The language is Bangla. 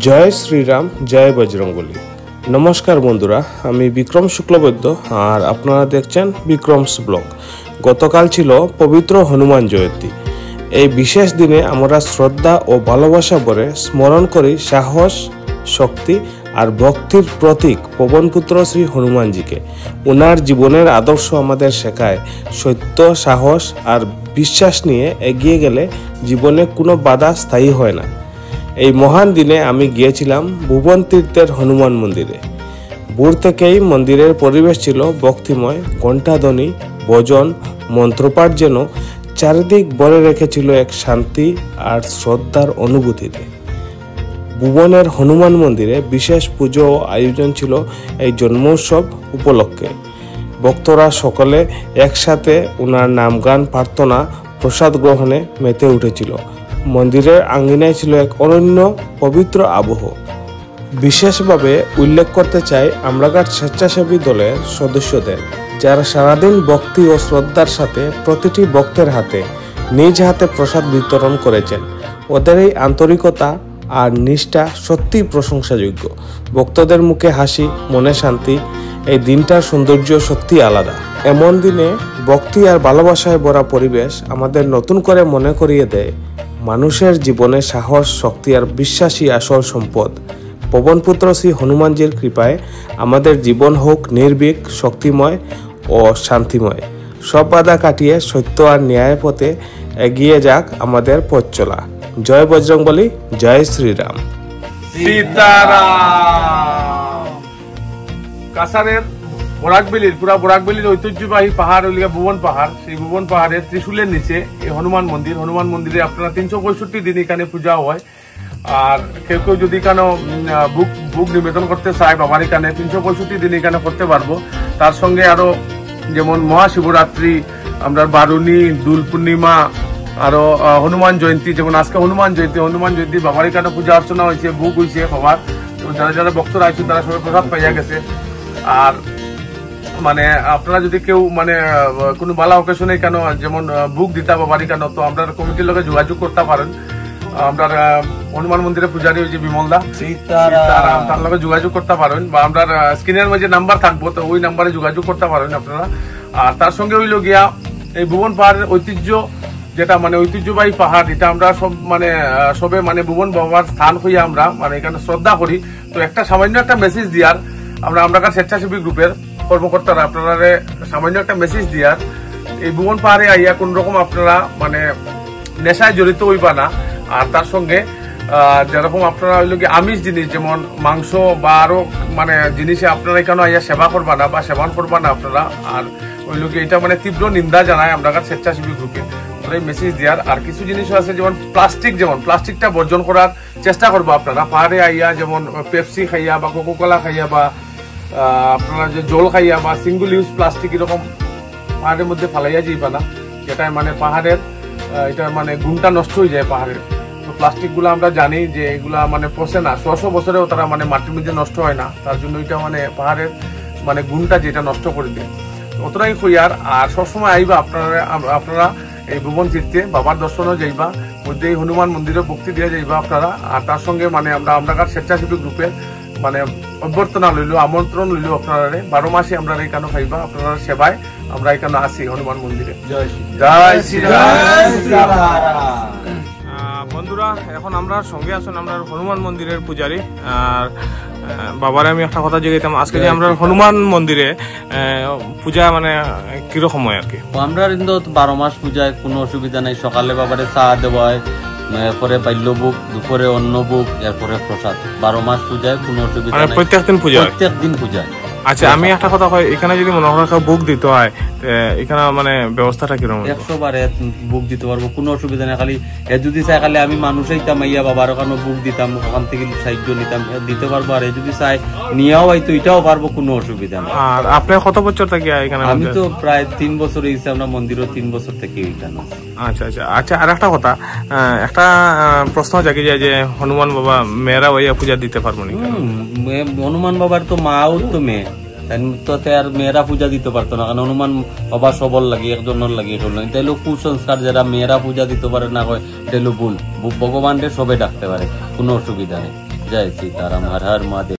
জয় শ্রীরাম, জয় বজরংবলী। নমস্কার বন্ধুরা, আমি বিক্রম শুক্লবৈদ্য আর আপনারা দেখছেন বিক্রমস ব্লগ। গতকাল ছিল পবিত্র হনুমান জয়ন্তী। এই বিশেষ দিনে আমরা শ্রদ্ধা ও ভালোবাসা ভরে স্মরণ করি সাহস, শক্তি আর ভক্তির প্রতীক পবনপুত্র শ্রী হনুমানজিকে। ওনার জীবনের আদর্শ আমাদের শেখায় সত্য, সাহস আর বিশ্বাস নিয়ে এগিয়ে গেলে জীবনে কোনো বাধা স্থায়ী হয় না। এই মহান দিনে আমি গিয়েছিলাম ভুবন তীর্থের হনুমান মন্দিরে। ভোর থেকেই মন্দিরের পরিবেশ ছিল ভক্তিময়। ঘণ্টাধ্বনি, ভজন, মন্ত্রপাঠ যেন চারিদিক ভরে রেখেছিল এক শান্তি আর শ্রদ্ধার অনুভূতিতে। ভুবনের হনুমান মন্দিরে বিশেষ পুজো ও আয়োজন ছিল এই জন্মোৎসব উপলক্ষে। ভক্তরা সকলে একসাথে ওনার নামগান, প্রার্থনা, প্রসাদ গ্রহণে মেতে উঠেছিল। মন্দিরের আঙ্গিনায় ছিল এক অনন্য পবিত্র আবহ। বিশেষভাবে উল্লেখ করতে চাই আমরাঘাট স্বেচ্ছাসেবী দলের সদস্যদের, যারা সারাদিন ভক্তি ও শ্রদ্ধার সাথে প্রতিটি ভক্তের হাতে নিজ হাতে প্রসাদ বিতরণ করেছেন। ওদের এই আন্তরিকতা আর নিষ্ঠা সত্যিই প্রশংসাযোগ্য। ভক্তদের মুখে হাসি, মনে শান্তি, এই দিনটার সৌন্দর্য সত্যি আলাদা। এমন দিনে ভক্তি আর ভালোবাসায় ভরা পরিবেশ আমাদের নতুন করে মনে করিয়ে দেয় মানুষের জীবনে সাহস, শক্তি আর বিশ্বাসী আসল সম্পদ। পবনপুত্র শ্রী হনুমানজির কৃপায় আমাদের জীবন হোক নির্ভীক, শক্তিময় ও শান্তিময়। সব বাধা কাটিয়ে সত্য আর ন্যায়ের পথে এগিয়ে যাক আমাদের পথ চলা। জয় বজরংবলী, জয় শ্রীরাম। সীতারাম। কাছাড়ের বরাকবেলির ঐতিহ্যবাহী পাহাড় হইলিগা ভুবন পাহাড়। সেই ভুবন পাহাড়ের ত্রিশূলের নিচে এই হনুমান মন্দিরে আপনারা 365 দিন এখানে পূজা হয়। আর কেউ কেউ যদি কেন বুক নিবেদন করতে চায় বাবার এখানে 365 দিন এখানে করতে পারবো। তার সঙ্গে আরো যেমন মহাশিবরাত্রি, আমরা বারুণী, দোল পূর্ণিমা, আরো হনুমান জয়ন্তী, যেমন আজকে হনুমান জয়ন্তী বাবার এখানে পূজা অর্চনা হয়েছে, বুক হয়েছে বাবার। যারা যারা ভক্তরা আছে তারা সবাই প্রসাদ পাইয়া গেছে। আর মানে আপনারা যদি কেউ মানে কোনো বালা অকেশনে কেন যেমন বুক দিতা বাড়ি কেন, তো আমরা কমিটির লগে যোগাযোগ করতে পারেন। আমরা হনুমান মন্দিরে পূজারী হয়েছে বিমলদা, সীতারাম, তার লগে যোগাযোগ করতে পারেন। বা আমরা স্ক্রিনের মধ্যে নাম্বার থাকবো, তো ওই নাম্বারে যোগাযোগ করতে পারেন আপনারা। আর তার সঙ্গে হইল গিয়া এই ভুবন পাহাড়ের ঐতিহ্য, যেটা মানে ঐতিহ্যবাহী পাহাড়, এটা আমরা সব মানে সবে মানে ভুবন বাবার স্থান হইয়া আমরা মানে এখানে শ্রদ্ধা করি। তো একটা সামান্য একটা মেসেজ দিয়ার আমরা স্বেচ্ছাসেবী গ্রুপের কর্মকর্তারা আপনারা সামান্য একটা মেসেজ দিয়ার, এই ভুবন পাহাড়ে আইয়া কোন রকম আপনারা মানে নেশায় জড়িত হইবা না। আর তার সঙ্গে যেরকম আপনারা হইল কি আমিষ জিনিস যেমন মাংস বা আরো মানে জিনিসে আপনারা এখানে আইয়া সেবা করবা না বা সেবন করবা না আপনারা। আর হইল কি এটা মানে তীব্র নিন্দা জানায় আমরা স্বেচ্ছাসেবী গ্রুপে মেসেজ দেওয়ার। আর কিছু জিনিস আছে যেমন প্লাস্টিকটা বর্জন করার চেষ্টা করবো আপনারা। পাহাড়ে আইয়া যেমন পেপসি খাইয়া বা কোকোকোলা খাইয়া বা আপনারা যে জল খাইয়া বা সিঙ্গল ইউজ প্লাস্টিক এরকম পাহাড়ের মধ্যে ফালাইয়া যাইবা না, যেটাই মানে পাহাড়ের এটা মানে গুণটা নষ্ট হয়ে যায় পাহাড়ের। তো প্লাস্টিক গুলা আমরা জানি যে এগুলা মানে পচে না, 100 বছরেও তারা মানে মাটির মধ্যে নষ্ট হয় না। তার জন্য এটা মানে পাহাড়ের মানে গুণটা যেটা নষ্ট করে দেয়, অতটাই হইয়ার। আর সবসময় আইবা আপনারা এই ভুবন তীর্থে বাবার দর্শনও যাইবা, মধ্যে এই হনুমান মন্দিরে ভক্তি দিয়ে যাইবা আপনারা। আর তার সঙ্গে মানে আমরা স্বেচ্ছাসেবী গ্রুপের মানে অভ্যর্থনা লইল, আমন্ত্রণ লইল আপনারা 12 মাসে আমরা এখানে খাইবা আপনারা সেবায় আমরা এখানে আসি হনুমান মন্দিরে। জয় শ্রীরাম। বন্ধুরা, এখন আমরা সঙ্গে আছেন আমরা হনুমান মন্দিরের পূজারী। আর বাবারে আমি একটা কথা জিজ্ঞাসা, আজকে যে আমরা হনুমান মন্দিরে পূজা মানে কিরকম হয় আর কি? আমরা কিন্তু 12 মাস পূজায় কোনো অসুবিধা নেই। সকালে বাবারে চা দেওয়া হয়, এরপরে বাল্য বুক, দুপুরে অন্ন বুক, এরপরে প্রসাদ। 12 মাস পূজায় কোনো অসুবিধা নেই। প্রত্যেক দিন পূজায়। আচ্ছা, আমি একটা কথা কই, এখানে যদি মনে হয় বুক দিতে হয়, এখানে মানে ব্যবস্থাটা কিরকম? 100 বারে বুক দিতে পারবো, কোনো অসুবিধা নেই। খালি যদি চাই খালি আমি মানুষই মাইয়া বাবার ওখানে বুক দিতাম, ওখান থেকে সাহায্য নিতাম, দিতে পারবো। আর যদি চাই নিয়েও হয়তো এটাও পারবো, কোনো অসুবিধা নেই। আর আপনি কত বছর থেকে এখানে? আমি তো প্রায় 3 বছর হয়েছে, আমরা মন্দিরও 3 বছর থেকে এখানে। আচ্ছা। আর একটা কথা, একটা প্রশ্ন জাগি যায় যে হনুমান বাবা মেয়েরা ওইয়া পূজা দিতে পারবো না? হনুমান বাবার তো মাও তো মেয়ে, তাই আর মেয়েরা পূজা দিতে পারতো না, কারণ হনুমান বাবা সবল লাগে, একজনের লাগে তাইলে কুসংস্কার, যারা মেয়েরা পূজা দিতে পারে না হয় তাইলে ভুল। ভগবানকে সবে ডাকতে পারে, কোনো অসুবিধা নেই। জয় সীতারাম, হর হর মহাদেব।